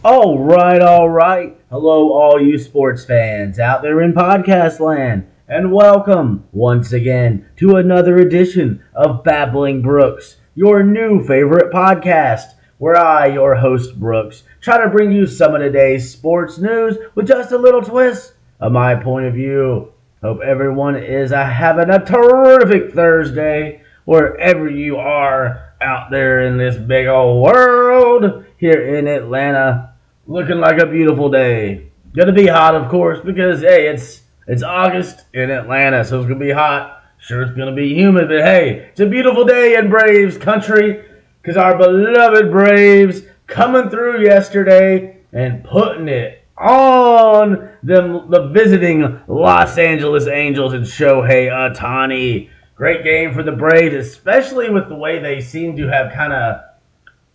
All right, all right. Hello, all you sports fans out there in podcast land, and welcome once again to another edition of Babbling Brooks, your new favorite podcast, where I, your host Brooks, try to bring you some of today's sports news with just a little twist of my point of view. Hope everyone is having a terrific Thursday wherever you are out there in this big old world here in Atlanta. Looking like a beautiful day. Gonna be hot, of course, because hey, it's August in Atlanta, so it's gonna be hot. Sure, it's gonna be humid, but hey, it's a beautiful day in Braves country, because our beloved Braves coming through yesterday and putting it on the visiting Los Angeles Angels and Shohei Ohtani. Great game for the Braves, especially with the way they seem to have kind of,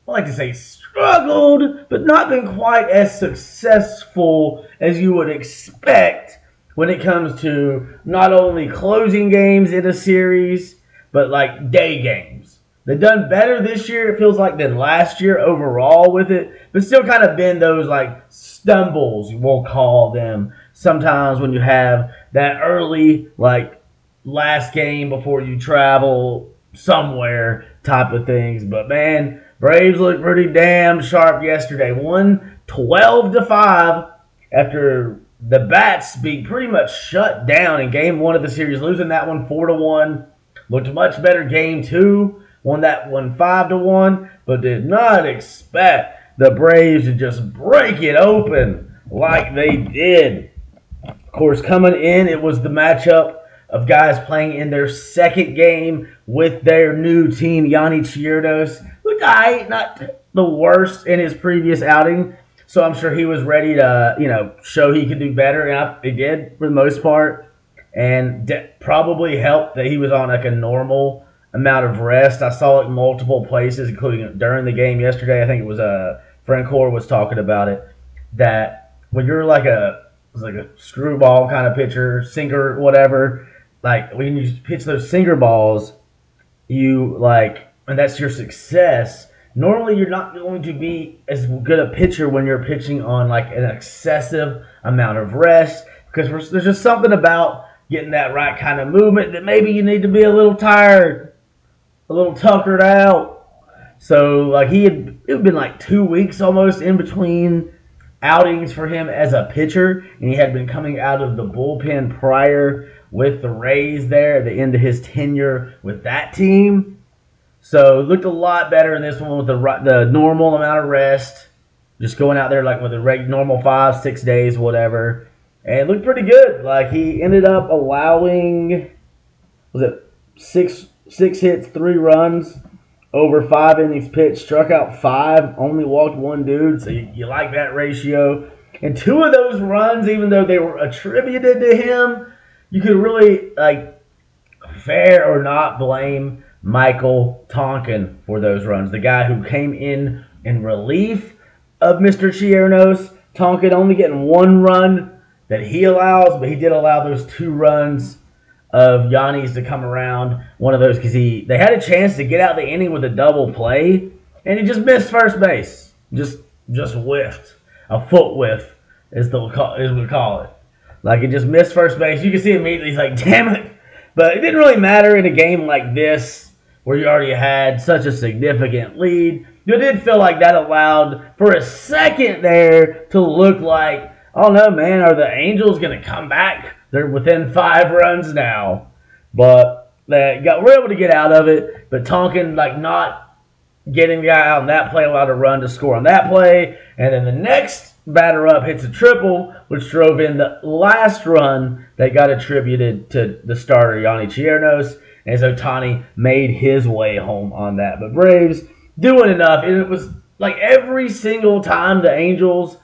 I like to say, struggled, but not been quite as successful as you would expect when it comes to not only closing games in a series, but like day games. They've done better this year, it feels like, than last year overall with it, but still kind of been those like stumbles, we'll call them, sometimes when you have that early, like, last game before you travel somewhere type of things. But man, Braves looked pretty damn sharp yesterday. Won 12-5 after the bats being pretty much shut down in game one of the series, losing that one 4-1. Looked much better game two, won that one 5-1, but did not expect the Braves to just break it open like they did. Of course, coming in, it was the matchup of guys playing in their second game with their new team, Yonny Chirinos. Looked not the worst in his previous outing, so I'm sure he was ready to, show he could do better, and he did for the most part, and probably helped that he was on like a normal amount of rest. I saw it in multiple places, including during the game yesterday. I think it was Francoeur was talking about it, that when you're like a screwball kind of pitcher, sinker, whatever, like when you pitch those sinker balls, and that's your success. Normally, you're not going to be as good a pitcher when you're pitching on like an excessive amount of rest, because there's just something about getting that right kind of movement that maybe you need to be a little tired, a little tuckered out. So like it had been like 2 weeks almost in between outings for him as a pitcher, and he had been coming out of the bullpen prior with the Rays there at the end of his tenure with that team. So it looked a lot better in this one with the normal amount of rest, just going out there like with a normal 5-6 days, whatever, and it looked pretty good. Like he ended up allowing, was it six hits, 3 runs, over 5 innings pitched, struck out 5, only walked 1 dude, so you like that ratio. And 2 of those runs, even though they were attributed to him, you could really, fair or not, blame Michael Tonkin for those runs. The guy who came in relief of Mr. Chirinos. Tonkin only getting 1 run that he allows, but he did allow those 2 runs of Yanni's to come around. One of those because they had a chance to get out the inning with a double play, and he just missed first base. Just whiffed. A foot whiff, as we call it. Like, he just missed first base. You can see immediately, he's like, damn it. But it didn't really matter in a game like this, where you already had such a significant lead. You did feel like that allowed, for a second there, to look like, oh no, man, are the Angels going to come back? They're within 5 runs now. But we're able to get out of it. But Tonkin, not getting the guy out on that play, allowed a run to score on that play. And then the next batter up hits a triple, which drove in the last run that got attributed to the starter, Yonny Chirinos, as Ohtani made his way home on that. But Braves doing enough. And it was like every single time the Angels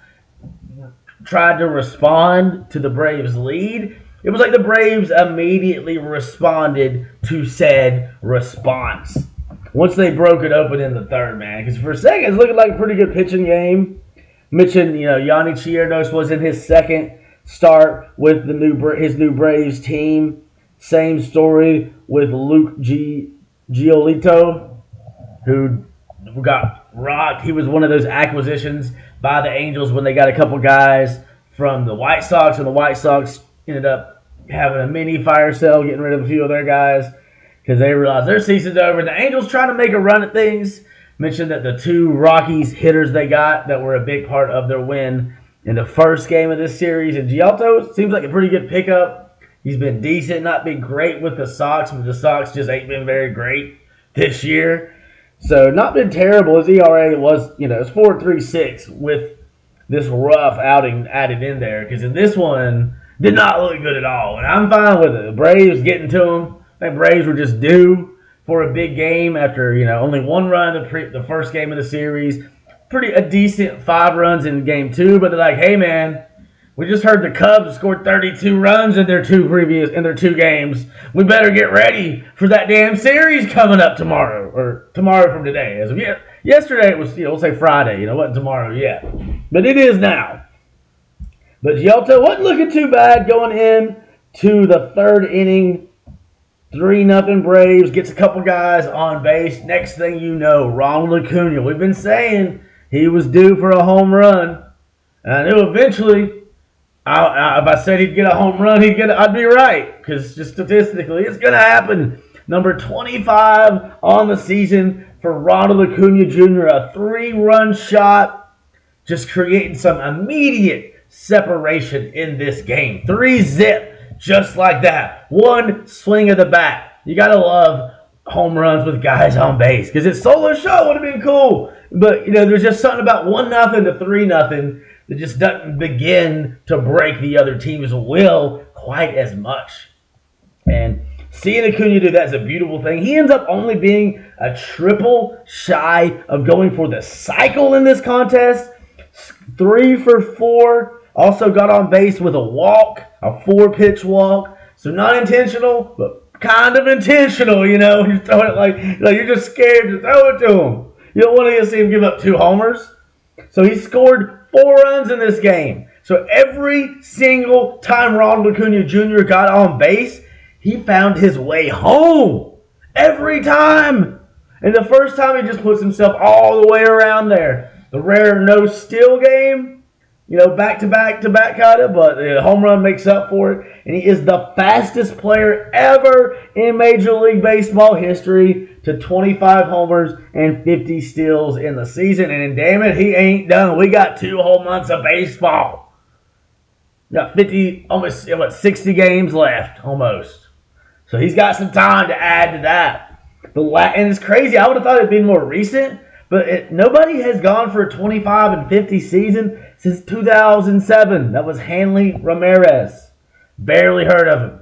tried to respond to the Braves' lead, it was like the Braves immediately responded to said response once they broke it open in the third, man. Because for a second, it's looking like a pretty good pitching game. Mentioned, Yonny Chirinos was in his second start with his new Braves team. Same story with Luke Giolito, who got rocked. He was one of those acquisitions by the Angels when they got a couple guys from the White Sox, and the White Sox ended up having a mini fire sale, getting rid of a few of their guys because they realized their season's over. The Angels trying to make a run at things. Mentioned that the two Rockies hitters they got that were a big part of their win in the first game of this series. And Giolito seems like a pretty good pickup. He's been decent, not been great with the Sox, but the Sox just ain't been very great this year. So not been terrible. His ERA was, it's 4.36 with this rough outing added in there. Because in this one, did not look good at all. And I'm fine with it. The Braves getting to him. I think Braves were just due for a big game after, only one run the first game of the series. A decent 5 runs in game 2, but they're like, hey man, we just heard the Cubs scored 32 runs in their two games. We better get ready for that damn series coming up tomorrow, or tomorrow from today. As of yesterday it was, we'll say Friday, it wasn't tomorrow yet, but it is now. But Giolito wasn't looking too bad going in to the third inning. 3-0 Braves, gets a couple guys on base. Next thing you know, Ronald Acuna. We've been saying he was due for a home run. And I knew eventually, if I said he'd get a home run, I'd be right. Because just statistically, it's going to happen. Number 25 on the season for Ronald Acuna Jr. A 3-run shot, just creating some immediate separation in this game. 3-zip. Just like that. One swing of the bat. You got to love home runs with guys on base. Because his solo shot would have been cool. But, there's just something about 1-0 to 3-0 that just doesn't begin to break the other team's will quite as much. And seeing Acuna do that is a beautiful thing. He ends up only being a triple shy of going for the cycle in this contest. 3 for 4. Also got on base with a walk, a 4-pitch walk. So not intentional, but kind of intentional, You're throwing it like you're just scared to throw it to him. You don't want to see him give up 2 homers. So he scored 4 runs in this game. So every single time Ronald Acuna Jr. got on base, he found his way home. Every time. And the first time he just puts himself all the way around there. The rare no-steal game. Back to back kind of, but the home run makes up for it. And he is the fastest player ever in Major League Baseball history to 25 homers and 50 steals in the season. And damn it, he ain't done. We got 2 whole months of baseball. Got almost 60 games left, almost. So he's got some time to add to that. And it's crazy. I would have thought it'd been more recent. But nobody has gone for a 25 and 50 season since 2007. That was Hanley Ramirez. Barely heard of him.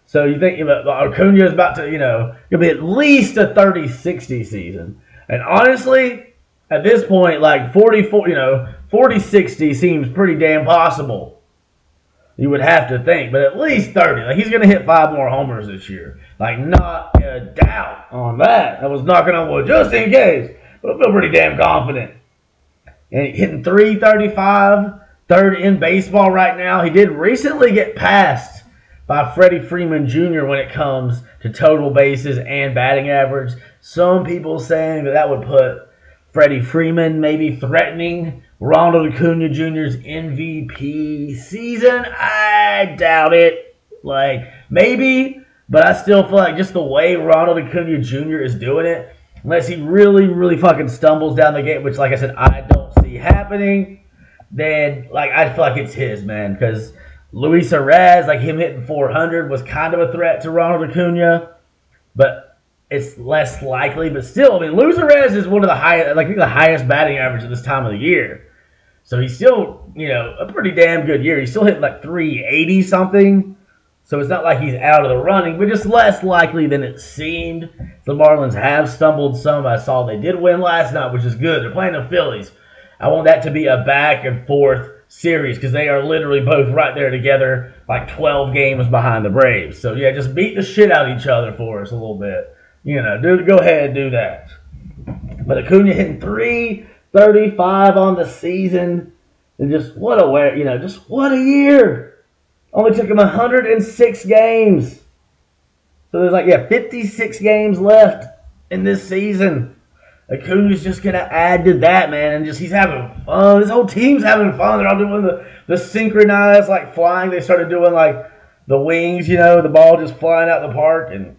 So you think Acuna is about to, it'll be at least a 30-60 season. And honestly, at this point, like 40-60 seems pretty damn possible. You would have to think, but at least 30. Like he's going to hit 5 more homers this year. Like not a doubt on that. I was knocking on wood just in case. But I feel pretty damn confident. And hitting 335, third in baseball right now. He did recently get passed by Freddie Freeman Jr. when it comes to total bases and batting average. Some people saying that would put Freddie Freeman maybe threatening Ronald Acuna Jr.'s MVP season. I doubt it. Maybe, but I still feel like just the way Ronald Acuna Jr. is doing it, unless he really, really fucking stumbles down the game, which, like I said, I don't see happening, then, I feel like it's his, man. Because Luis Arraez, him hitting 400 was kind of a threat to Ronald Acuna, but it's less likely. But still, Luis Arraez is one of the highest batting average at this time of the year. So he's still, a pretty damn good year. He's still hitting 380 something. So it's not like he's out of the running, but just less likely than it seemed. The Marlins have stumbled some. I saw they did win last night, which is good. They're playing the Phillies. I want that to be a back and forth series because they are literally both right there together, 12 games behind the Braves. So yeah, just beat the shit out of each other for us a little bit. Go ahead and do that. But Acuna hitting 335 on the season, and just what a year. Only took him 106 games. So there's 56 games left in this season. Acuna's just going to add to that, man, and just he's having fun. This whole team's having fun. They're all doing the synchronized, like, flying. They started doing, like, the wings, the ball just flying out the park. And,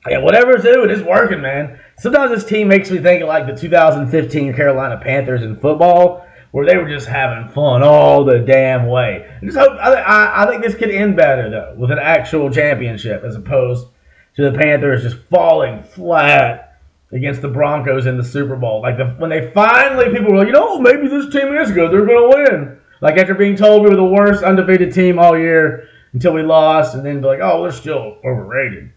yeah, whatever it's doing, it's working, man. Sometimes this team makes me think of, like, the 2015 Carolina Panthers in football, where they were just having fun all the damn way. I think this could end better, though, with an actual championship as opposed to the Panthers just falling flat against the Broncos in the Super Bowl. Like, when they finally, people were like, maybe this team is good. They're going to win. Like, after being told we were the worst undefeated team all year until we lost, and then be like, they're still overrated.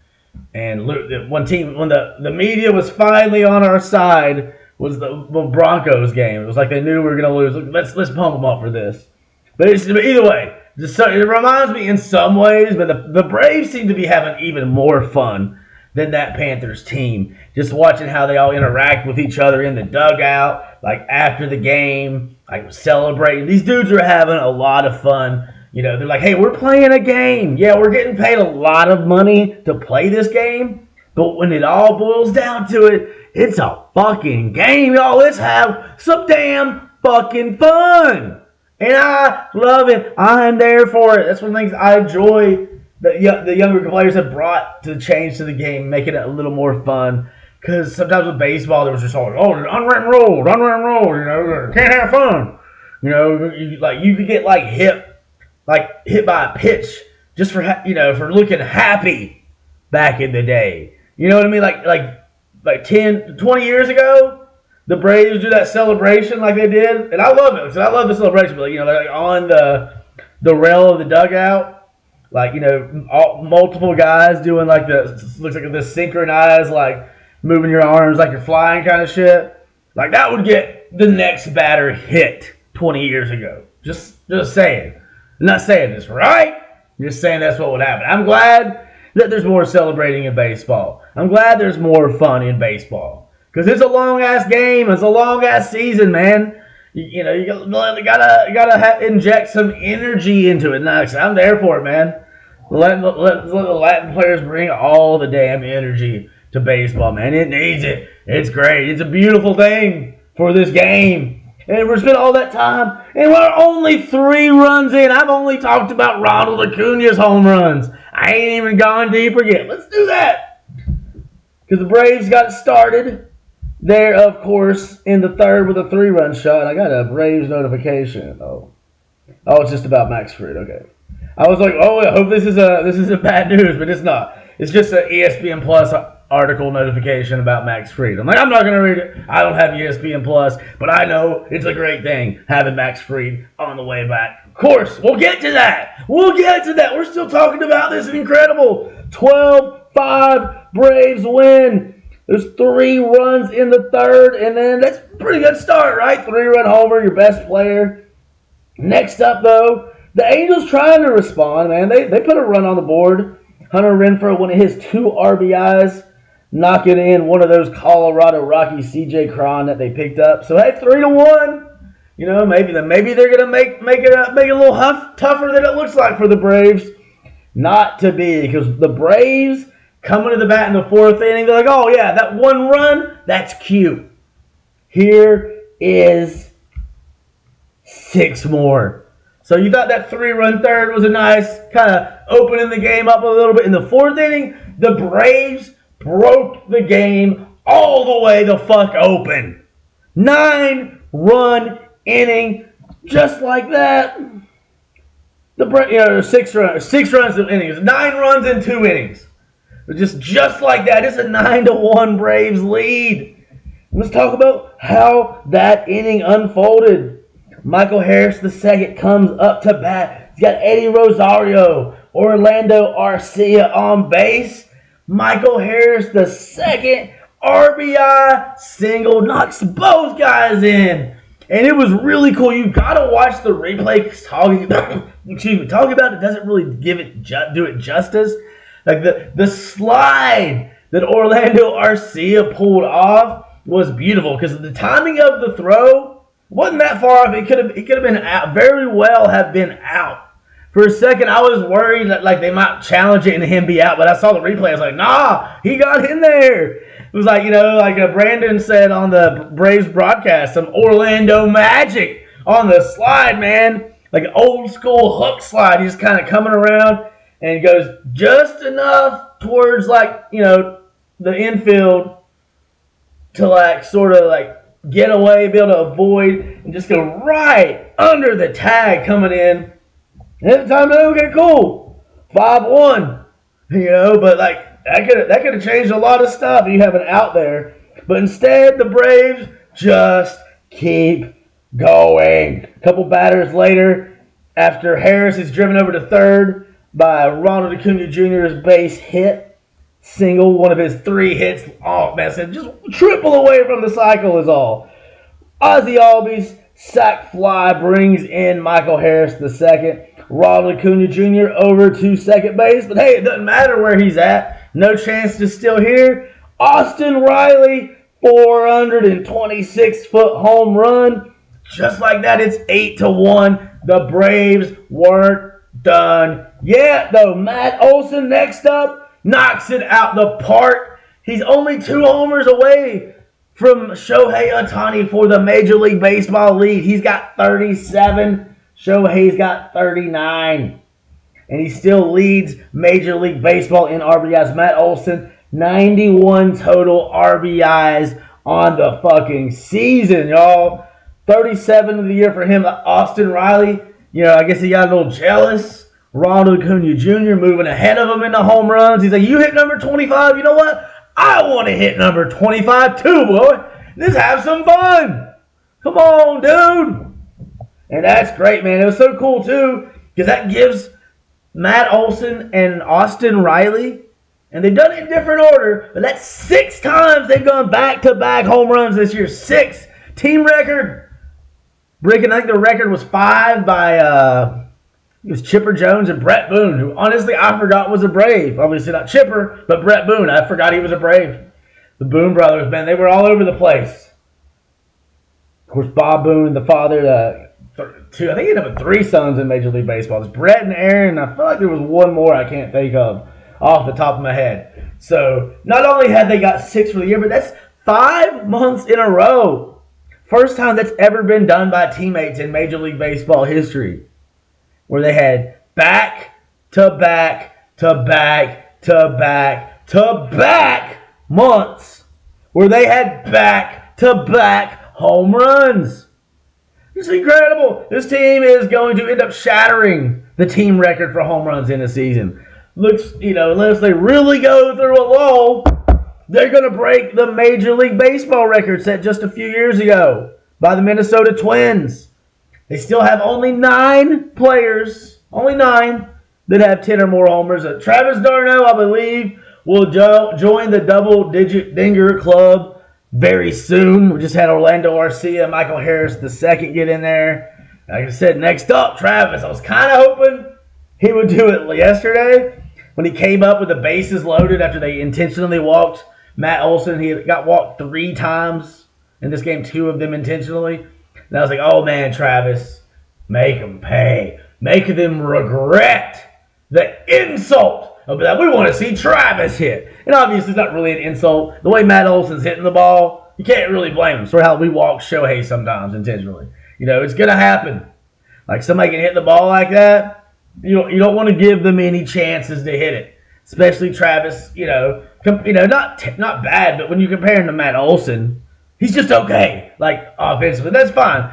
And one team, when the media was finally on our side, was the Broncos game. It was like they knew we were going to lose. Let's pump them up for this. But either way, it reminds me in some ways, but the Braves seem to be having even more fun than that Panthers team. Just watching how they all interact with each other in the dugout, like after the game, like celebrating. These dudes are having a lot of fun. They're like, hey, we're playing a game. Yeah, we're getting paid a lot of money to play this game. But when it all boils down to it, it's a fucking game, y'all. Let's have some damn fucking fun. And I love it. I'm there for it. That's one of the things I enjoy that the younger players have brought to change to the game, making it a little more fun. Because sometimes with baseball, there was just all, unwritten rules, can't have fun. You could get hit by a pitch just for looking happy back in the day. You know what I mean? Like 10, 20 years ago, the Braves do that celebration like they did, and I love it because I love the celebration. But they're like on the rail of the dugout, multiple guys doing looks like this synchronized, like moving your arms like you're flying kind of shit. Like that would get the next batter hit 20 years ago. Just saying. I'm not saying this, right? I'm just saying that's what would happen. I'm glad that there's more celebrating in baseball. I'm glad there's more fun in baseball. Because it's a long-ass game. It's a long-ass season, man. You gotta inject some energy into it. Nice. I'm there for it, man. Let the Latin players bring all the damn energy to baseball, man. It needs it. It's great. It's a beautiful thing for this game. And we're spending all that time, and we're only 3 runs in. I've only talked about Ronald Acuna's home runs. I ain't even gone deeper yet. Let's do that. Because the Braves got started there, of course, in the third with a 3-run shot. I got a Braves notification. Oh, it's just about Max Fried. Okay. I was like, I hope this is bad news, but it's not. It's just an ESPN Plus article notification about Max Fried. I'm like, I'm not going to read it. I don't have ESPN Plus, but I know it's a great thing having Max Fried on the way back. Of course, we'll get to that. We're still talking about this incredible 12-5 Braves win. There's 3 runs in the third, and then that's a pretty good start, right? 3-run homer, your best player. Next up, though, the Angels trying to respond, man. They put a run on the board. Hunter Renfroe, one of his 2 RBIs, knocking in one of those Colorado Rockies CJ Cron that they picked up. So hey, 3-1. Maybe they're gonna make it a little tougher than it looks like for the Braves. Not to be, because the Braves coming to the bat in the 4th inning, they're like, oh yeah, that 1 run, that's cute. Here is 6 more. So you thought that 3-run third was a nice kind of opening the game up a little bit. In the 4th inning, the Braves broke the game all the way the fuck open. 9-run inning, just like that. The 6 runs in innings, 9 runs in 2 innings. Just like that. It's a 9-1 Braves lead. Let's talk about how that inning unfolded. Michael Harris II comes up to bat. He's got Eddie Rosario, Orlando Arcia on base. Michael Harris II, RBI single, knocks both guys in. And it was really cool. You got to watch the replay talking about it doesn't really do it justice. Like the slide that Orlando Arcia pulled off was beautiful because the timing of the throw wasn't that far off. It could have been out, very well have been out. For a second, I was worried that they might challenge it and him be out, but I saw the replay. I was like, nah, he got in there. It was like, Brandon said on the Braves broadcast, some Orlando Magic on the slide, man. Like an old school hook slide. He's kind of coming around and goes just enough towards, the infield to, sort of, get away, be able to avoid, and just go right under the tag coming in. And at the time, okay, cool. 5-1. But, that could have changed a lot of stuff if you have an out there. But instead, the Braves just keep going. A couple batters later, after Harris is driven over to third by Ronald Acuna Jr.'s base hit, single, one of his 3 hits. Oh, man, so just triple away from the cycle is all. Ozzie Albies sac fly brings in Michael Harris the second. Ronald Acuna Jr. over to second base. But, hey, it doesn't matter where he's at. No chance to steal here. Austin Riley, 426-foot home run. Just like that, it's 8-1. The Braves weren't done yet, though. Matt Olson next up knocks it out the park. He's only 2 homers away from Shohei Ohtani for the Major League Baseball lead. He's got 37. Shohei's got 39. And he still leads Major League Baseball in RBIs. Matt Olson, 91 total RBIs on the fucking season, y'all. 37 of the year for him. Austin Riley, I guess he got a little jealous. Ronald Acuna Jr. moving ahead of him in the home runs. He's like, you hit number 25. You know what? I want to hit number 25 too, boy. Let's have some fun. Come on, dude. And that's great, man. It was so cool, too, because that gives Matt Olson and Austin Riley, and they've done it in different order, but that's 6 times they've gone back-to-back home runs this year. 6. Team record. Breaking, I think the record was 5 by it was Chipper Jones and Brett Boone, who honestly I forgot was a Brave. Obviously not Chipper, but Brett Boone. I forgot he was a Brave. The Boone brothers, man, they were all over the place. Of course, Bob Boone, the father, I think he ended up with 3 sons in Major League Baseball. It's Brett and Aaron. I feel like there was one more I can't think of off the top of my head. So not only had they got 6 for the year, but that's 5 months in a row. First time that's ever been done by teammates in Major League Baseball history, where they had back-to-back-to-back-to-back-to-back months, where they had back-to-back home runs. It's incredible. This team is going to end up shattering the team record for home runs in a season. Looks, unless they really go through a lull, they're going to break the Major League Baseball record set just a few years ago by the Minnesota Twins. They still have only 9 players, that have 10 or more homers. Travis d'Arnaud, I believe, will join the double-digit dinger club very soon. We just had Orlando Arcia, Michael Harris the second get in there. Like I said, next up, Travis. I was kind of hoping he would do it yesterday when he came up with the bases loaded after they intentionally walked Matt Olson. He got walked 3 times in this game, 2 of them intentionally. And I was like, oh, man, Travis, make them pay. Make them regret the insult of that. We want to see Travis hit. And obviously, it's not really an insult. The way Matt Olson's hitting the ball, you can't really blame him. Sort of how we walk Shohei sometimes intentionally. It's going to happen. Like somebody can hit the ball like that. You don't want to give them any chances to hit it. Especially Travis, not bad, but when you compare him to Matt Olson, he's just okay, offensively. That's fine.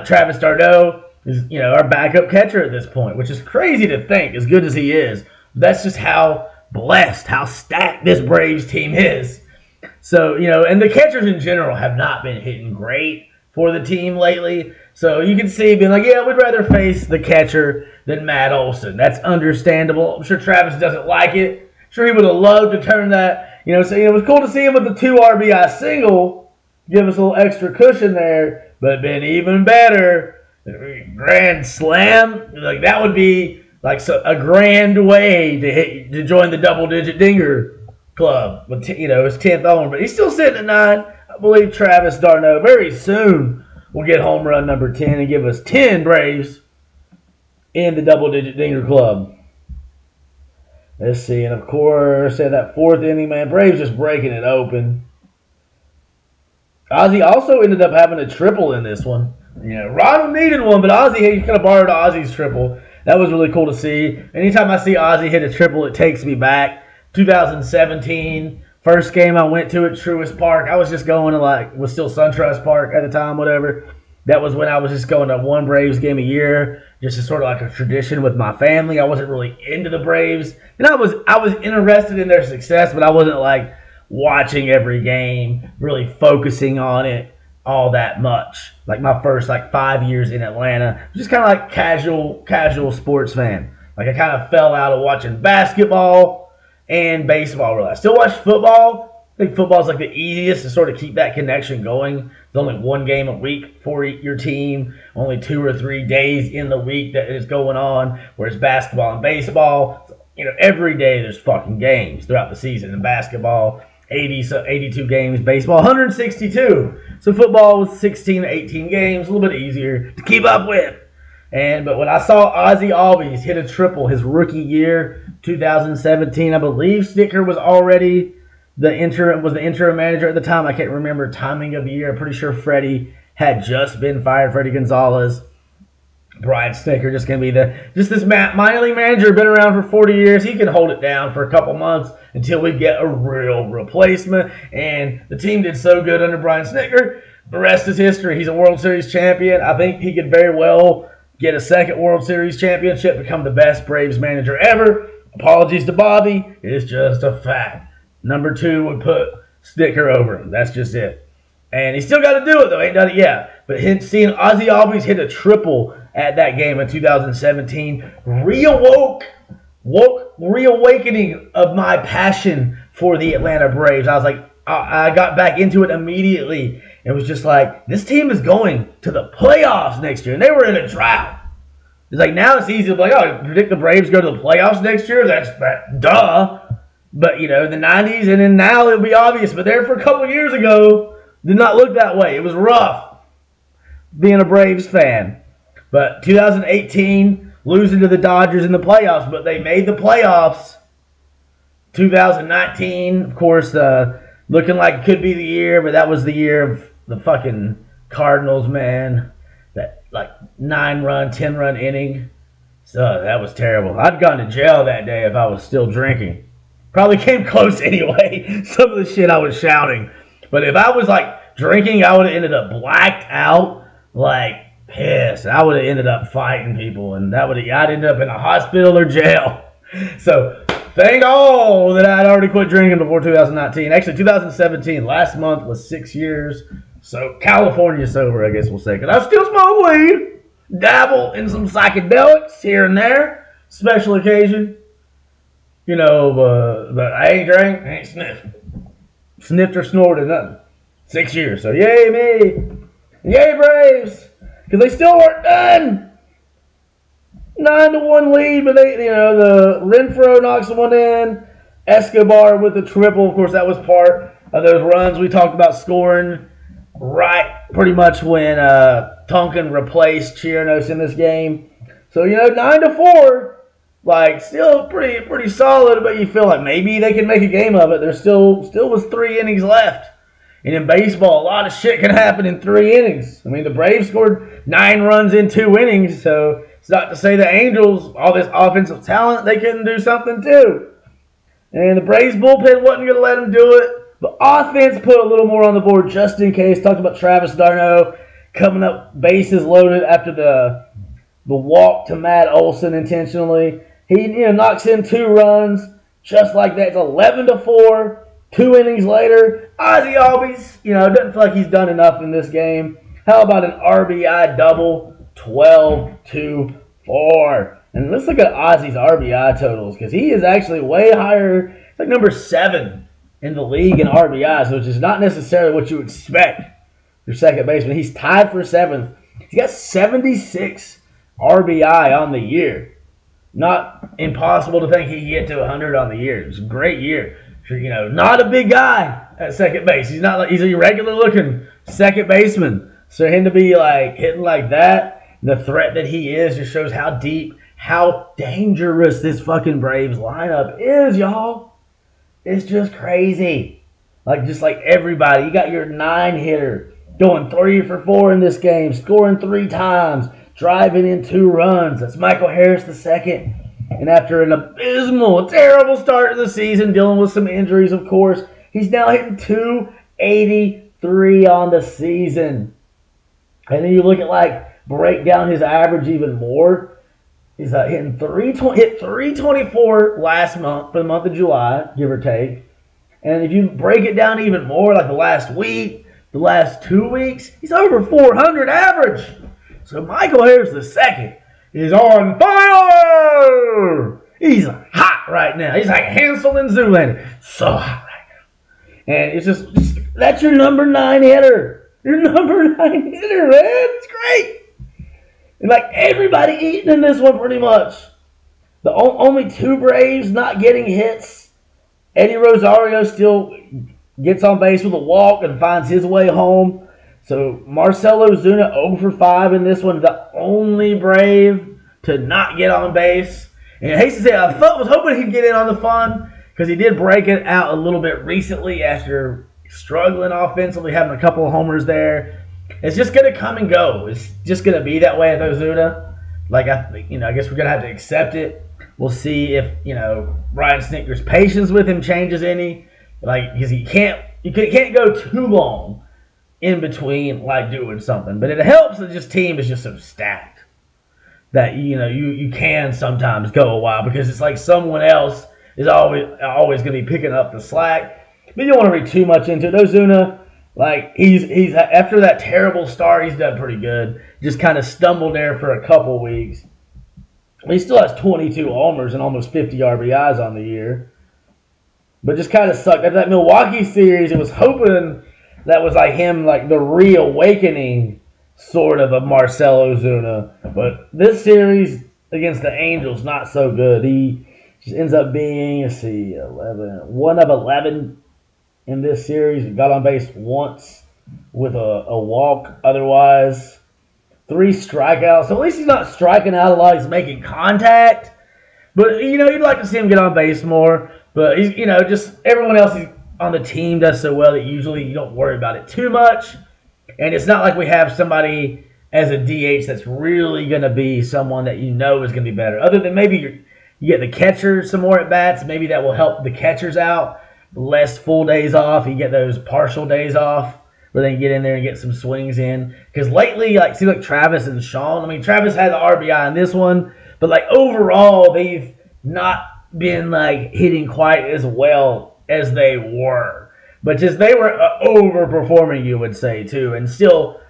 Travis d'Arnaud is, our backup catcher at this point, which is crazy to think, as good as he is. That's just how blessed, how stacked this Braves team is. So, and the catchers in general have not been hitting great for the team lately. So you can see being like, yeah, we'd rather face the catcher than Matt Olson. That's understandable. I'm sure Travis doesn't like it. I'm sure he would have loved to turn that, so it was cool to see him with the 2 RBI single. Give us a little extra cushion there, but been even better. Grand slam, that would be a grand way to join the double-digit dinger club with his 10th homer. But he's still sitting at 9. I believe Travis d'Arnaud very soon will get home run number 10 and give us 10 Braves in the double-digit dinger club. Let's see, and of course, at that 4th inning, man, Braves just breaking it open. Ozzy also ended up having a triple in this one. Ronald needed one, but Ozzy, he kind of borrowed Ozzy's triple. That was really cool to see. Anytime I see Ozzy hit a triple, it takes me back. 2017, first game I went to at Truist Park. I was just going to was still SunTrust Park at the time, whatever. That was when I was just going to one Braves game a year, just as sort of like a tradition with my family. I wasn't really into the Braves, and I was interested in their success, but I wasn't like watching every game, really focusing on it all that much. Like my first 5 years in Atlanta, just kind of like casual sports fan. Like I kind of fell out of watching basketball and baseball. Really, I still watch football. I think football is like the easiest to sort of keep that connection going. There's only one game a week for your team, only 2 or 3 days in the week that is going on. Whereas basketball and baseball, every day there's fucking games throughout the season. In basketball, 82 games, baseball 162. So football was 16 to 18 games, a little bit easier to keep up with. But when I saw Ozzy Albies hit a triple his rookie year, 2017, I believe Sticker was already the interim manager at the time. I can't remember timing of the year. I'm pretty sure Freddie had just been fired. Freddie Gonzalez. Brian Sticker just going to be this minor league manager, been around for 40 years. He can hold it down for a couple months until we get a real replacement. And the team did so good under Brian Sticker. The rest is history. He's a World Series champion. I think he could very well get a second World Series championship, become the best Braves manager ever. Apologies to Bobby. It's just a fact. Number 2 would put Sticker over him. That's just it. And he's still got to do it, though. Ain't done it yet. But seeing Ozzy Albies hit a triple at that game in 2017 reawakening of my passion for the Atlanta Braves. I was like, I got back into it immediately. It was just like, this team is going to the playoffs next year. And they were in a drought. It's like, now it's easy to be like, predict the Braves go to the playoffs next year? That's duh. But, in the 90s, and then now it'll be obvious. But there for a couple years ago, did not look that way. It was rough being a Braves fan. But 2018, losing to the Dodgers in the playoffs. But they made the playoffs. 2019, of course, looking like it could be the year. But that was the year of the fucking Cardinals, man. That, 9-run, 10-run inning. So that was terrible. I'd gone to jail that day if I was still drinking. Probably came close anyway. Some of the shit I was shouting. But if I was drinking, I would have ended up blacked out, pissed. I would have ended up fighting people, and I'd end up in a hospital or jail. So thank all that I'd already quit drinking before 2019. Actually, 2017, last month was 6 years. So California sober, I guess we'll say. Because I still smoke weed, dabble in some psychedelics here and there, special occasion. But I ain't drank, I ain't sniffed or snorted nothing. 6 years, so yay me, yay Braves, because they still weren't done. 9-1 lead, but the Renfroe knocks one in. Escobar with the triple, of course, that was part of those runs we talked about scoring right pretty much when Tonkin replaced Chirinos in this game. So 9-4. Still pretty solid, but you feel like maybe they can make a game of it. There still was 3 innings left. And in baseball, a lot of shit can happen in 3 innings. I mean, the Braves scored 9 runs in 2 innings, so it's not to say the Angels, all this offensive talent, they couldn't do something too. And the Braves bullpen wasn't going to let them do it. But offense put a little more on the board just in case. Talked about Travis d'Arnaud coming up bases loaded after the walk to Matt Olson intentionally. He knocks in 2 runs just like that. It's 11-4. 2 innings later, Ozzy Albies, doesn't feel like he's done enough in this game. How about an RBI double? 12-4. And let's look at Ozzy's RBI totals because he is actually way higher. It's number 7 in the league in RBIs, which is not necessarily what you expect for second baseman. He's tied for 7th. He's got 76 RBI on the year. Not impossible to think he can get to 100 on the year. It's a great year. Not a big guy at second base. He's a regular looking second baseman. So him to be hitting like that, the threat that he is just shows how deep, how dangerous this fucking Braves lineup is, y'all. It's just crazy. Like just like everybody, you got your 9-hitter going 3 for 4 in this game, scoring 3 times, driving in 2 runs. That's Michael Harris II. And after an abysmal, terrible start to the season, dealing with some injuries, of course, he's now hitting 283 on the season. And then you look at break down his average even more. He's hitting hit 324 last month for the month of July, give or take. And if you break it down even more, like the last week, the last 2 weeks, he's over 400 average. So Michael Harris II is on fire. He's hot right now. He's like Hansel and Zoolander. So hot right now. And it's just that's your number 9 hitter. Your number 9 hitter, man. It's great. And everybody eating in this one pretty much. The only 2 Braves not getting hits. Eddie Rosario still gets on base with a walk and finds his way home. So Marcell Ozuna 0 for 5 in this one. The only Brave to not get on base. And I hate to say, I was hoping he'd get in on the fun because he did break it out a little bit recently after struggling offensively, having a couple of homers there. It's just going to come and go. It's just going to be that way with Ozuna. I guess we're going to have to accept it. We'll see if, Ryan Snitker's patience with him changes any. Because you can't go too long in between, doing something. But it helps that this team is just so stacked that, you can sometimes go a while because it's like someone else is always going to be picking up the slack. But you don't want to read too much into it. Ozuna, he's after that terrible start, he's done pretty good. Just kind of stumbled there for a couple weeks. He still has 22 homers and almost 50 RBIs on the year. But just kind of sucked. After that Milwaukee series, it was hoping that was him, the reawakening sort of Marcell Ozuna. But this series against the Angels, not so good. He just ends up being, 1 of 11 in this series. He got on base once with a walk. Otherwise, 3 strikeouts. So at least he's not striking out a lot. He's making contact. But, you'd like to see him get on base more. But, he's, just everyone else on the team does so well that usually you don't worry about it too much. And it's not like we have somebody as a DH that's really going to be someone that is going to be better. Other than maybe you get the catcher some more at-bats. Maybe that will help the catchers out. Less full days off. You get those partial days off where they can get in there and get some swings in. Because lately, seems like Travis and Sean. Travis had the RBI in this one. But, overall, they've not been, hitting quite as well as they were. But just they were overperforming, you would say, too. And still,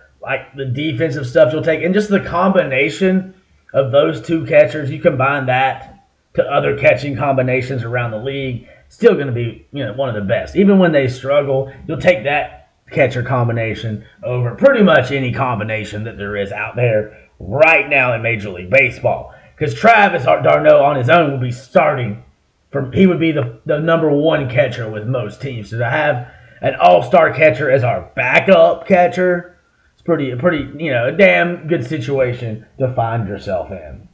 the defensive stuff you'll take. And just the combination of those 2 catchers, you combine that to other catching combinations around the league, still going to be, one of the best. Even when they struggle, you'll take that catcher combination over pretty much any combination that there is out there right now in Major League Baseball. Because Travis d'Arnaud on his own will be starting. He would be the number 1 catcher with most teams. So to have an all-star catcher as our backup catcher, it's a damn good situation to find yourself in.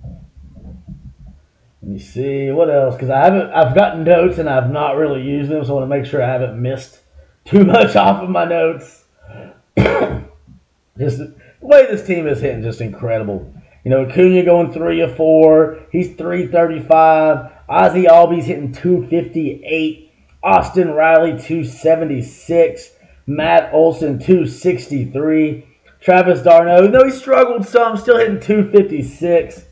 Let me see what else, because I've gotten notes and I've not really used them, so I want to make sure I haven't missed too much off of my notes. Just the way this team is hitting, just incredible. Acuna going 3 of 4. He's 335. Ozzie Albies hitting 258. Austin Riley 276. Matt Olson 263. Travis d'Arnaud, though he struggled some, still hitting 256.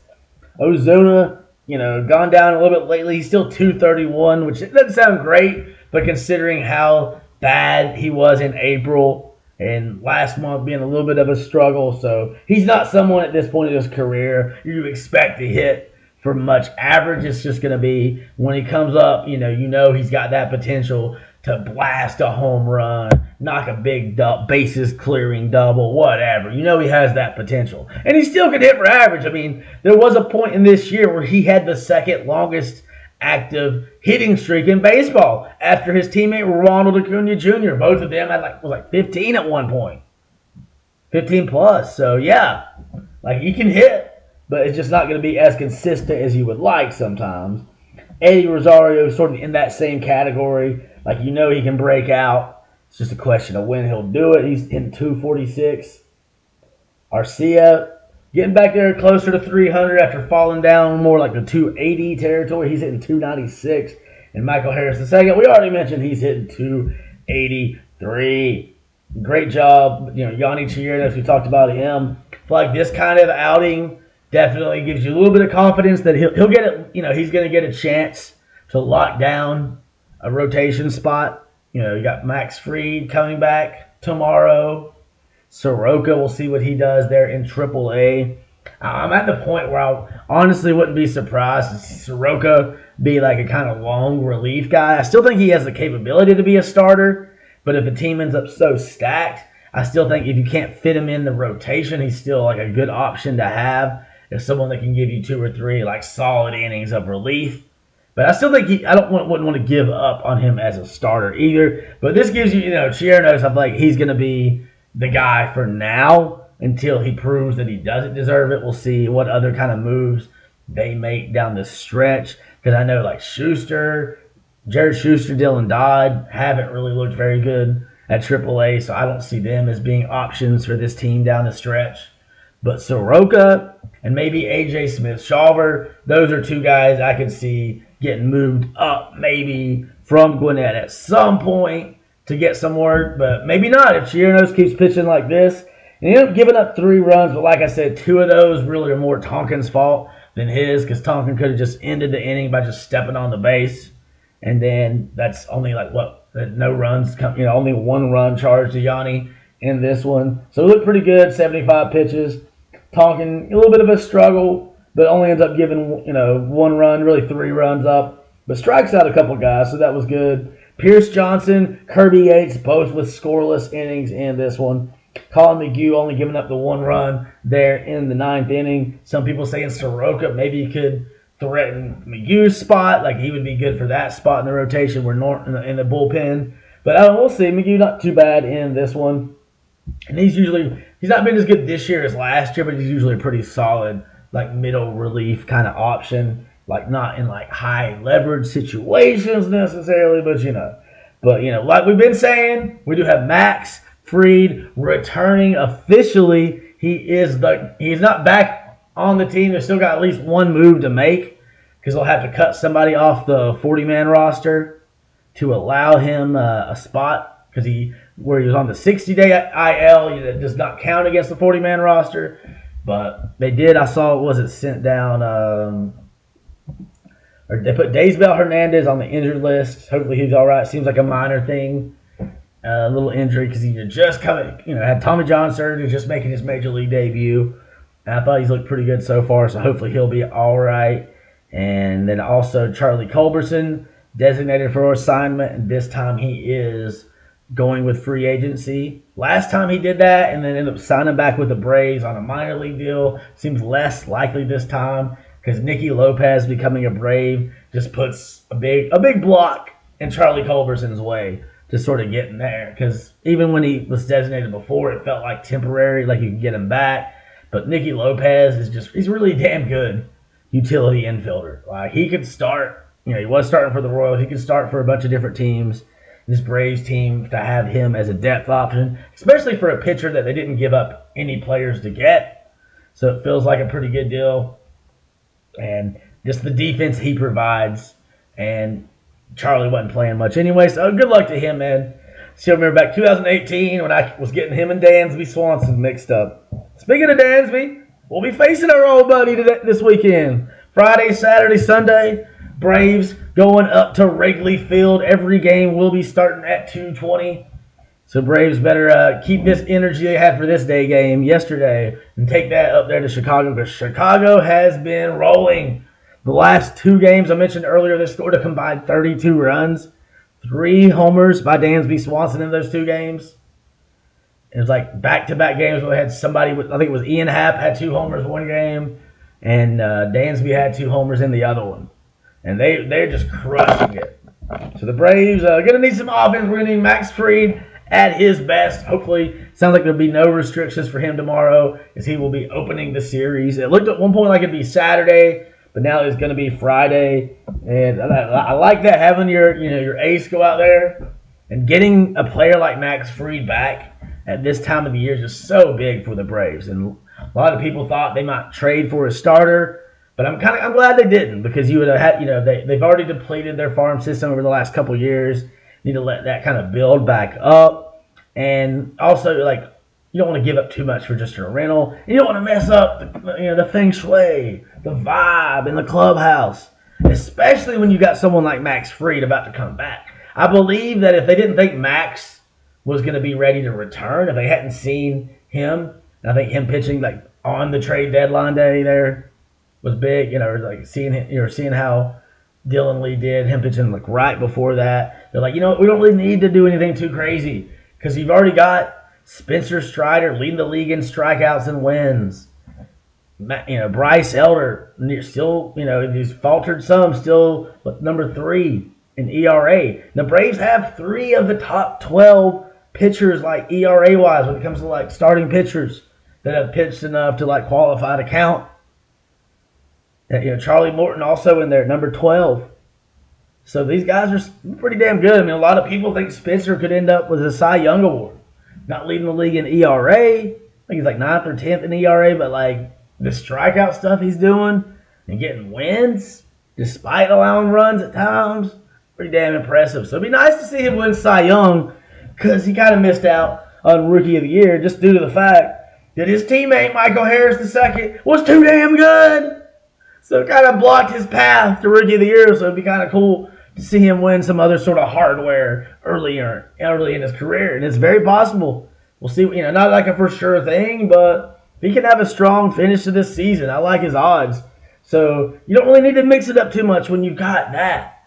Ozuna, gone down a little bit lately. He's still 231, which doesn't sound great, but considering how bad he was in April and last month being a little bit of a struggle, so he's not someone at this point in his career you expect to hit for much average. It's just going to be when he comes up, he's got that potential to blast a home run, knock a big bases clearing double, whatever. He has that potential. And he still can hit for average. There was a point in this year where he had the second longest active hitting streak in baseball after his teammate Ronald Acuna Jr. Both of them had 15 at one point. 15 plus. So, yeah, he can hit, but it's just not going to be as consistent as you would like sometimes. Eddie Rosario is sort of in that same category. He can break out It's just a question of when he'll do it. He's in 246. Arcia getting back there closer to 300 after falling down more like the 280 territory. He's hitting 296. And Michael Harris II, we already mentioned he's hitting 283. Great job. Yonny Chirinos, we talked about him. I feel like this kind of outing definitely gives you a little bit of confidence that he'll get it. He's going to get a chance to lock down a rotation spot. You got Max Fried coming back tomorrow. Soroka, we'll see what he does there in AAA. I'm at the point where I honestly wouldn't be surprised to see Soroka be like a kind of long relief guy. I still think he has the capability to be a starter, but if a team ends up so stacked, I still think if you can't fit him in the rotation, he's still like a good option to have as someone that can give you 2 or 3 like solid innings of relief. But I still think wouldn't want to give up on him as a starter either. But this gives you, Chirinos, I feel like he's going to be the guy for now until he proves that he doesn't deserve it. We'll see what other kind of moves they make down the stretch. Because I know like Jared Schuster, Dylan Dodd haven't really looked very good at AAA, so I don't see them as being options for this team down the stretch. But Soroka and maybe A.J. Smith-Shawver, those are 2 guys I could see getting moved up maybe from Gwinnett at some point to get some work, but maybe not if Chirinos keeps pitching like this. And he ended up giving up 3 runs, but like I said, 2 of those really are more Tonkin's fault than his, because Tonkin could have just ended the inning by just stepping on the base. And then that's only no runs, only 1 run charged to Yonny in this one. So it looked pretty good, 75 pitches. Tonkin, a little bit of a struggle, but only ends up giving, 1 run, really 3 runs up. But strikes out a couple guys, so that was good. Pierce Johnson, Kirby Yates, both with scoreless innings in this one. Colin McHugh only giving up the 1 run there in the 9th inning. Some people saying Soroka maybe could threaten McHugh's spot, like he would be good for that spot in the rotation where in the bullpen. But we'll see. McHugh not too bad in this one. And he's not been as good this year as last year, but he's usually a pretty solid, like middle relief kind of option. Like not in like high leverage situations necessarily, but like we've been saying, we do have Max Fried returning officially. He's not back on the team. They've still got at least 1 move to make because they'll have to cut somebody off the 40-man roster to allow him a spot because where he was on the 60-day IL, it does not count against the 40-man roster. But they did. I saw sent down. Or they put Daysbel Hernandez on the injured list. Hopefully he's all right. Seems like a minor thing, a little injury because he just had Tommy John surgery, just making his major league debut. And I thought he's looked pretty good so far, so hopefully he'll be all right. And then also Charlie Culberson, designated for assignment, and this time he is going with free agency. Last time he did that and then ended up signing back with the Braves on a minor league deal. Seems less likely this time, because Nicky Lopez becoming a Brave just puts a big block in Charlie Culberson's way to sort of get in there. Because even when he was designated before, it felt like temporary, like you could get him back. But Nicky Lopez he's really damn good utility infielder. Like he could start, he was starting for the Royals. He could start for a bunch of different teams. This Braves team, to have him as a depth option, especially for a pitcher that they didn't give up any players to get. So it feels like a pretty good deal. And just the defense he provides. And Charlie wasn't playing much anyway, so good luck to him, man. Still remember back 2018 when I was getting him and Dansby Swanson mixed up. Speaking of Dansby, we'll be facing our old buddy this weekend. Friday, Saturday, Sunday, Braves going up to Wrigley Field. Every game will be starting at 2:20. So Braves better keep this energy they had for this day game yesterday and take that up there to Chicago, because Chicago has been rolling. The last 2 games I mentioned earlier, they scored a combined 32 runs. 3 homers by Dansby Swanson in those 2 games. It was like back-to-back games where they had somebody, I think it was Ian Happ had 2 homers one game, and Dansby had 2 homers in the other one. And they're just crushing it. So the Braves are going to need some offense. We're going to need Max Fried at his best. Hopefully, sounds like there'll be no restrictions for him tomorrow, as he will be opening the series. It looked at one point like it'd be Saturday, but now it's going to be Friday. And I like that, having your ace go out there. And getting a player like Max Fried back at this time of the year is just so big for the Braves. And a lot of people thought they might trade for a starter, but I'm glad they didn't, because you would have had, they've already depleted their farm system over the last couple of years. Need to let that kind of build back up. And also, you don't want to give up too much for just a rental. You don't want to mess up the feng shui, the vibe in the clubhouse, especially when you got someone like Max Fried about to come back. I believe that if they didn't think Max was going to be ready to return, if they hadn't seen him, and I think him pitching on the trade deadline day there was big. Seeing how Dylan Lee did, him pitching right before that. They're we don't really need to do anything too crazy, because you've already got Spencer Strider leading the league in strikeouts and wins. Bryce Elder still, he's faltered some, still number 3 in ERA. The Braves have 3 of the top 12 pitchers, ERA-wise, when it comes to starting pitchers that have pitched enough to qualify to count. Charlie Morton also in there, number 12. So these guys are pretty damn good. I mean, a lot of people think Spencer could end up with a Cy Young Award. Not leading the league in ERA. I think he's 9th or 10th in ERA, but the strikeout stuff he's doing and getting wins despite allowing runs at times, pretty damn impressive. So it'd be nice to see him win Cy Young, because he kind of missed out on Rookie of the Year just due to the fact that his teammate Michael Harris II was too damn good. So it kind of blocked his path to Rookie of the Year. So it'd be kind of cool to see him win some other sort of hardware early in his career. And it's very possible. We'll see, not a for sure thing, but if he can have a strong finish to this season, I like his odds. So you don't really need to mix it up too much when you've got that.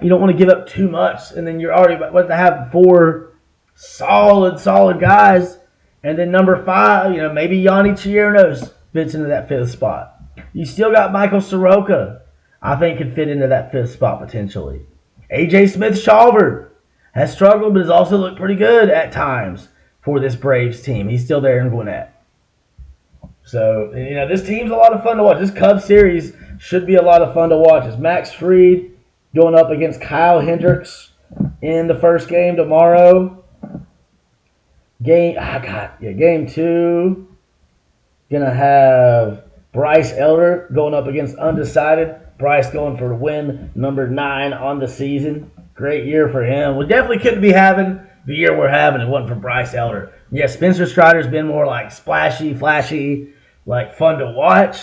You don't want to give up too much, and then you're already about to have 4 solid guys. And then number 5, maybe Yonny Chirinos fits into that 5th spot. You still got Michael Soroka, I think, could fit into that 5th spot potentially. A.J. Smith-Shawver has struggled, but has also looked pretty good at times for this Braves team. He's still there in Gwinnett. So, this team's a lot of fun to watch. This Cubs series should be a lot of fun to watch. It's Max Fried going up against Kyle Hendricks in the first game tomorrow. Game 2, gonna have Bryce Elder going up against undecided. Bryce going for win number 9 on the season. Great year for him. We definitely couldn't be having the year we're having if it wasn't for Bryce Elder. Yeah, Spencer Strider's been more splashy, flashy, fun to watch.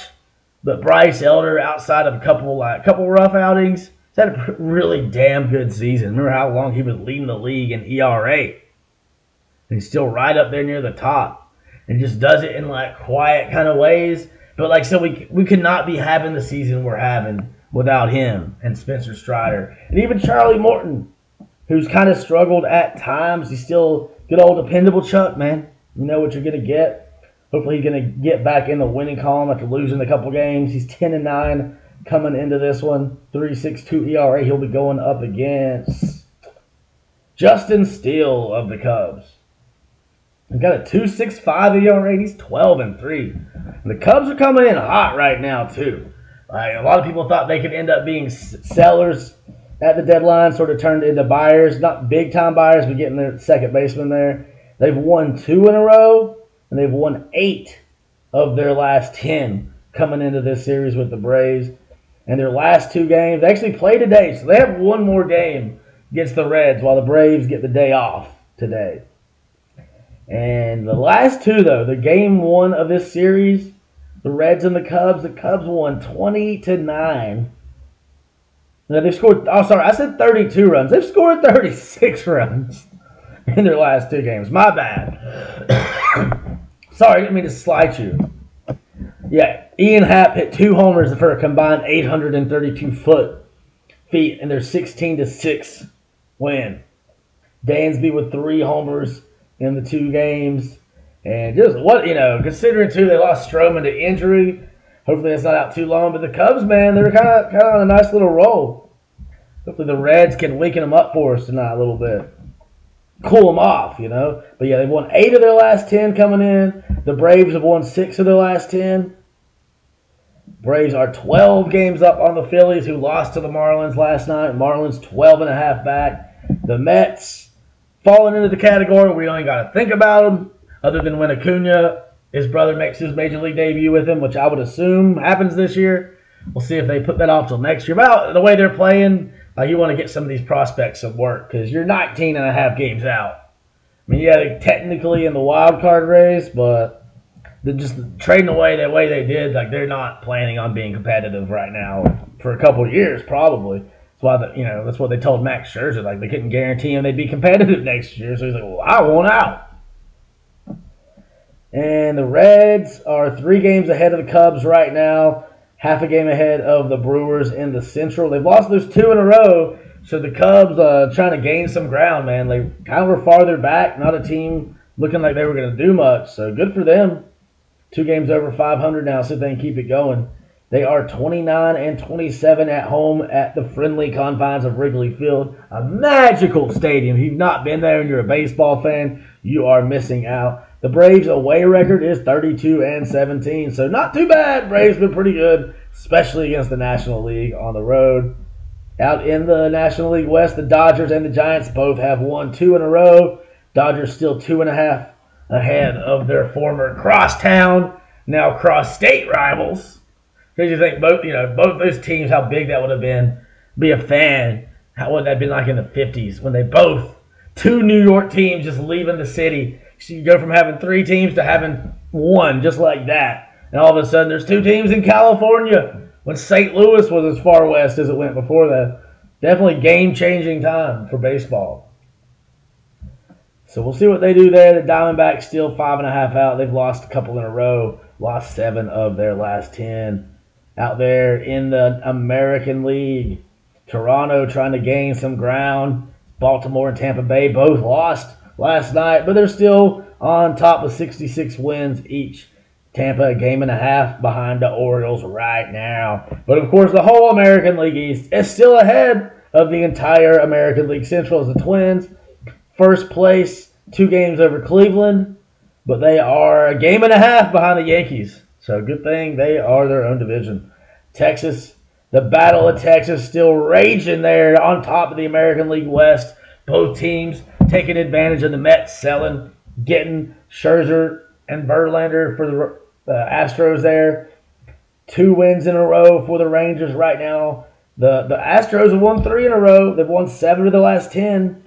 But Bryce Elder, outside of a couple rough outings, has had a really damn good season. Remember how long he was leading the league in ERA. And he's still right up there near the top. And just does it in quiet kind of ways. But so we could not be having the season we're having without him and Spencer Strider. And even Charlie Morton, who's kind of struggled at times. He's still good old dependable Chuck, man. You know what you're going to get. Hopefully he's going to get back in the winning column after losing a couple games. He's 10-9 coming into this one. 3.62 ERA. He'll be going up against Justin Steele of the Cubs. He's got a 2.65 ERA. He's 12-3. And the Cubs are coming in hot right now, too. A lot of people thought they could end up being sellers at the deadline, sort of turned into buyers. Not big-time buyers, but getting their second baseman there. They've won 2 in a row, and they've won 8 of their last 10 coming into this series with the Braves. And their last 2 games, they actually play today, so they have one more game against the Reds while the Braves get the day off today. And the last 2, though, the game 1 of this series, the Reds and the Cubs won 20-9. Now they've scored, I said 32 runs. They've scored 36 runs in their last 2 games. My bad. Sorry, I didn't mean to slight you. Yeah, Ian Happ hit 2 homers for a combined 832 feet in their 16-6 win. Dansby with 3 homers in the 2 games. And just considering too they lost Stroman to injury. Hopefully that's not out too long. But the Cubs, man, they're kind of on a nice little roll. Hopefully the Reds can weaken them up for us tonight a little bit. Cool them off, But yeah, they've won 8 of their last 10 coming in. The Braves have won 6 of their last 10. Braves are 12 games up on the Phillies, who lost to the Marlins last night. Marlins 12.5 back. The Mets falling into the category where you only got to think about him, other than when Acuna, his brother, makes his major league debut with him, which I would assume happens this year. We'll see if they put that off till next year. But the way they're playing, you want to get some of these prospects some work because you're 19 and a half games out. I mean, yeah, they're technically in the wild card race, but they're just trading away the way they did. Like, they're not planning on being competitive right now for a couple of years, probably. That's why that's what they told Max Scherzer. Like, they couldn't guarantee him they'd be competitive next year. So he's like, well, I want out. And the Reds are 3 games ahead of the Cubs right now, half a game ahead of the Brewers in the Central. They've lost those 2 in a row. So the Cubs trying to gain some ground, man. They kind of were farther back, not a team looking like they were going to do much. So good for them. 2 games over 500 now, so they can keep it going. They are 29-27 at home at the friendly confines of Wrigley Field, a magical stadium. If you've not been there and you're a baseball fan, you are missing out. The Braves' away record is 32-17, so not too bad. Braves been pretty good, especially against the National League on the road. Out in the National League West, the Dodgers and the Giants both have won 2 in a row. Dodgers still 2.5 ahead of their former crosstown, now cross-state rivals. Because you think both those teams, how big that would have been. Be a fan. How would that have been like in the 50s when they both, 2 New York teams just leaving the city. So you go from having 3 teams to having 1, just like that. And all of a sudden there's 2 teams in California. When St. Louis was as far west as it went before that. Definitely game-changing time for baseball. So we'll see what they do there. The Diamondbacks still 5.5 out. They've lost a couple in a row. Lost 7 of their last 10. Out there in the American League, Toronto trying to gain some ground. Baltimore and Tampa Bay both lost last night, but they're still on top with 66 wins each. Tampa a game and a half behind the Orioles right now. But, of course, the whole American League East is still ahead of the entire American League Central as the Twins. First place, 2 games over Cleveland, but they are a game and a half behind the Yankees. So good thing they are their own division. Texas, the Battle of Texas still raging there on top of the American League West. Both teams taking advantage of the Mets selling, getting Scherzer and Verlander for the Astros there. 2 wins in a row for the Rangers right now. The Astros have won 3 in a row. They've won 7 of the last 10.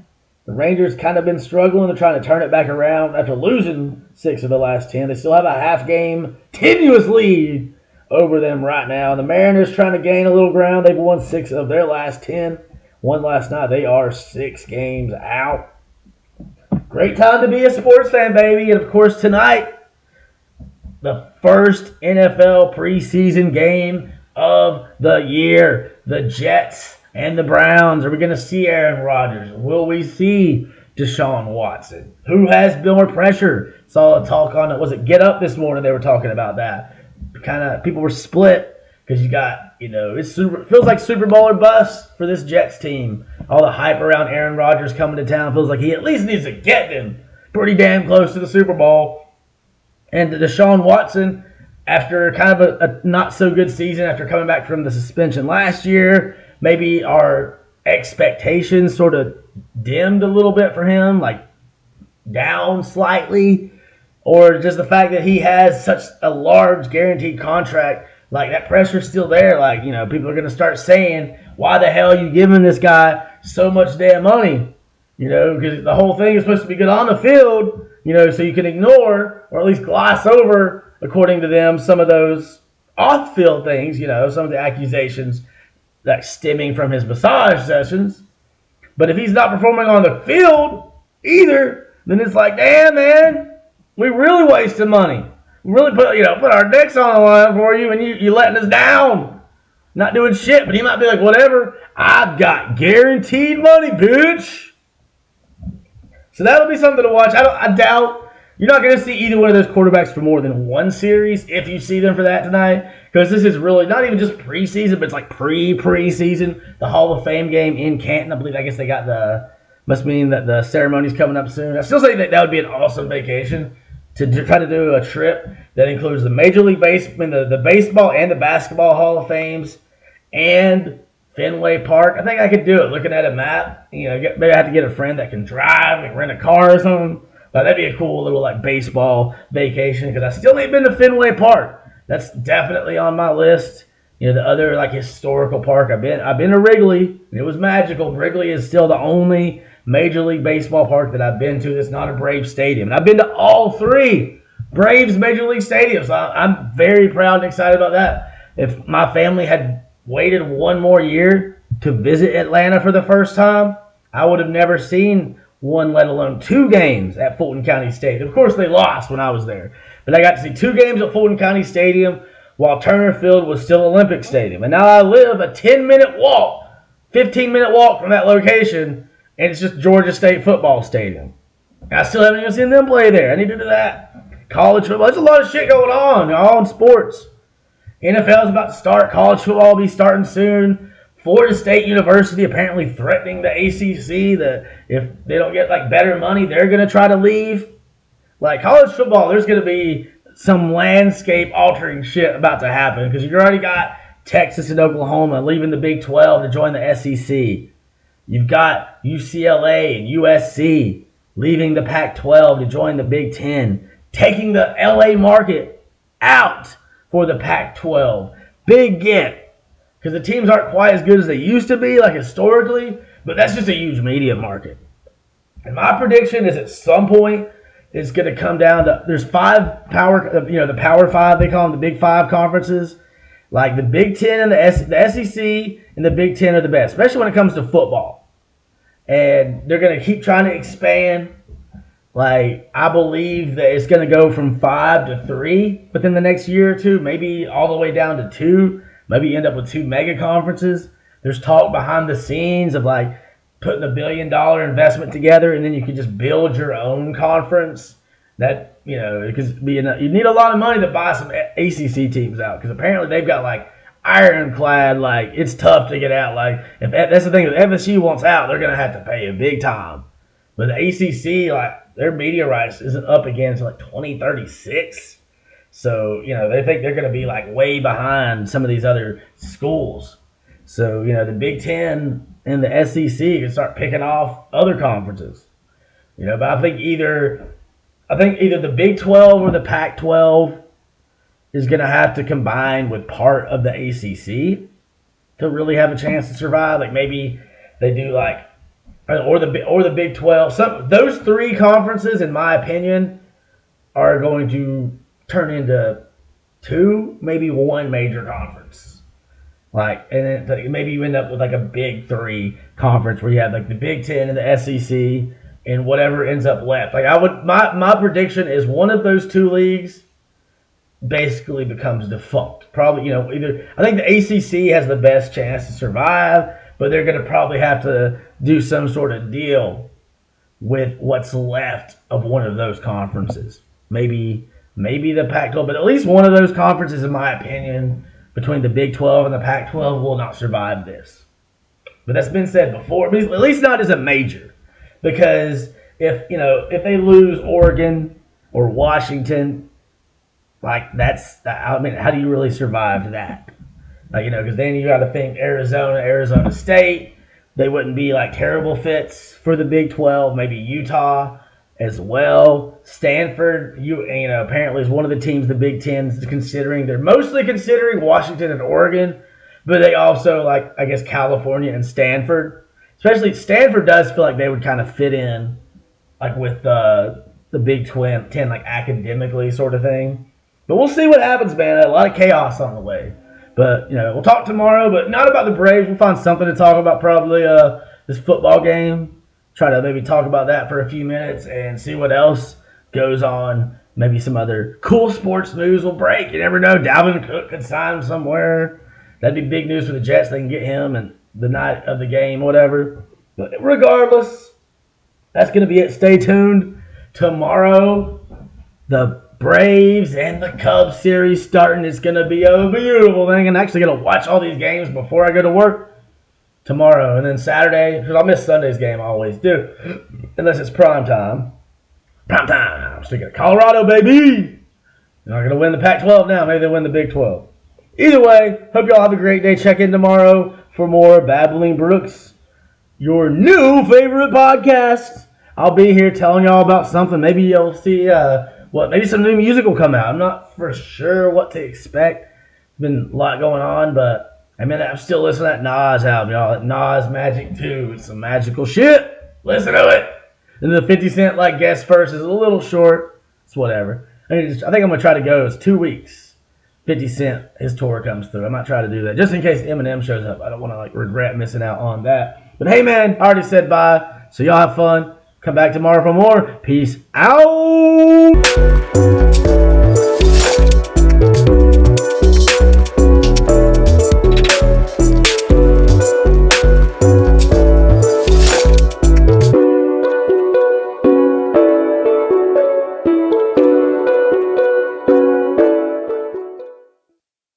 The Rangers kind of been struggling. They're trying to turn it back around after losing 6 of the last 10. They still have a half-game tenuous lead over them right now. The Mariners trying to gain a little ground. They've won 6 of their last 10. Won last night. They are 6 games out. Great time to be a sports fan, baby. And, of course, tonight, the first NFL preseason game of the year. The Jets and the Browns. Are we going to see Aaron Rodgers? Will we see Deshaun Watson? Who has more pressure? Saw a talk on it. Was it Get Up this morning? They were talking about that. Kind of people were split because you got, it feels like Super Bowl or bust for this Jets team. All the hype around Aaron Rodgers coming to town feels like he at least needs to get them pretty damn close to the Super Bowl. And Deshaun Watson, after kind of a not so good season, after coming back from the suspension last year, maybe our expectations sort of dimmed a little bit for him, like down slightly, or just the fact that he has such a large guaranteed contract, like that pressure's still there. Like, people are going to start saying, why the hell are you giving this guy so much damn money? Because the whole thing is supposed to be good on the field, so you can ignore or at least gloss over, according to them, some of those off-field things, some of the accusations that stemming from his massage sessions. But if he's not performing on the field either, then it's like, damn, man, we really wasted money. We really put our necks on the line for you, and you letting us down. Not doing shit, but he might be like, whatever, I've got guaranteed money, bitch. So that'll be something to watch. I doubt you're not going to see either one of those quarterbacks for more than 1 series if you see them for that tonight. Because this is really not even just preseason, but it's like pre-preseason. The Hall of Fame game in Canton. I guess they got must mean that the ceremony's coming up soon. I still say that would be an awesome vacation to try to do a trip that includes the Major League Baseball, the Baseball and the Basketball Hall of Fames, and Fenway Park. I think I could do it looking at a map. Maybe I have to get a friend that can drive and rent a car or something. But that'd be a cool little like baseball vacation because I still ain't been to Fenway Park. That's definitely on my list. The other like historical park I've been to Wrigley. And it was magical. Wrigley is still the only Major League Baseball park that I've been to that's not a Braves stadium. And I've been to all three Braves Major League stadiums. So I'm very proud and excited about that. If my family had waited one more year to visit Atlanta for the first time, I would have never seen one, let alone two games at Fulton County Stadium. Of course, they lost when I was there. But I got to see two games at Fulton County Stadium while Turner Field was still Olympic Stadium. And now I live a 10-minute walk, 15-minute walk from that location, and it's just Georgia State football stadium. I still haven't even seen them play there. I need to do that. College football. There's a lot of shit going on, all in sports. NFL is about to start. College football will be starting soon. Florida State University apparently threatening the ACC that if they don't get like better money, they're going to try to leave. Like college football, there's going to be some landscape altering shit about to happen because you already got Texas and Oklahoma leaving the Big 12 to join the SEC. You've got UCLA and USC leaving the Pac-12 to join the Big 10, taking the LA market out for the Pac-12. Big get, because the teams aren't quite as good as they used to be, like historically, but that's just a huge media market. And my prediction is at some point it's going to come down to, there's five the Power Five, they call them the Big Five conferences. Like the Big Ten and the SEC and the Big Ten are the best, especially when it comes to football. And they're going to keep trying to expand. Like, I believe that it's going to go from 5 to 3 within the next year or two, maybe all the way down to 2. Maybe you end up with 2 mega conferences. There's talk behind the scenes of like putting $1 billion investment together, and then you can just build your own conference. That, it could be you need a lot of money to buy some ACC teams out, because apparently they've got like ironclad, like it's tough to get out. Like if that's the thing, if FSU wants out, they're gonna have to pay a big time. But the ACC, like their media rights isn't up again until like 2036. So, they think they're going to be like way behind some of these other schools. So, the Big Ten and the SEC can start picking off other conferences. But I think either the Big 12 or the Pac-12 is going to have to combine with part of the ACC to really have a chance to survive. Like maybe they do like, or the Big 12. Those three conferences, in my opinion, are going to turn into 2, maybe 1 major conference. Like, and then maybe you end up with like a Big 3 conference where you have like the Big 10 and the SEC and whatever ends up left. Like my prediction is one of those 2 leagues basically becomes defunct. Probably, either I think the ACC has the best chance to survive, but they're going to probably have to do some sort of deal with what's left of one of those conferences. Maybe the Pac-12, but at least one of those conferences, in my opinion, between the Big 12 and the Pac-12 will not survive this. But that's been said before, at least not as a major. Because if they lose Oregon or Washington, like how do you really survive that? Because then you got to think Arizona State, they wouldn't be like terrible fits for the Big 12. Maybe Utah as well. Stanford, apparently is one of the teams the Big Ten is considering. They're mostly considering Washington and Oregon, but they also I guess California and Stanford. Especially Stanford does feel like they would kind of fit in, like with the Big 10, like academically sort of thing. But we'll see what happens, man. A lot of chaos on the way. But, we'll talk tomorrow, but not about the Braves. We'll find something to talk about, probably this football game. Try to maybe talk about that for a few minutes and see what else goes on. Maybe some other cool sports news will break. You never know. Dalvin Cook could sign somewhere. That'd be big news for the Jets. They can get him and the night of the game, whatever. But regardless, that's going to be it. Stay tuned. Tomorrow, the Braves and the Cubs series starting. It's going to be a beautiful thing. I'm actually going to watch all these games before I go to work tomorrow. And then Saturday, because I'll miss Sunday's game, I always do. Unless it's prime time. Prime time. I'm sticking to Colorado, baby. They're not going to win the Pac-12 now. Maybe they win the Big 12. Either way, hope y'all have a great day. Check in tomorrow for more Babbling Brooks, your new favorite podcast. I'll be here telling y'all about something. Maybe you'll see maybe some new music will come out. I'm not for sure what to expect. Been a lot going on, but I'm still listening to that Nas album, y'all. That Nas Magic 2. It's some magical shit. Listen to it. And the 50 Cent guest verse is a little short. It's whatever. I think I'm gonna try to go. It's 2 weeks. 50 Cent, his tour comes through. I might try to do that just in case Eminem shows up. I don't want to regret missing out on that. But hey, man, I already said bye. So y'all have fun. Come back tomorrow for more. Peace out.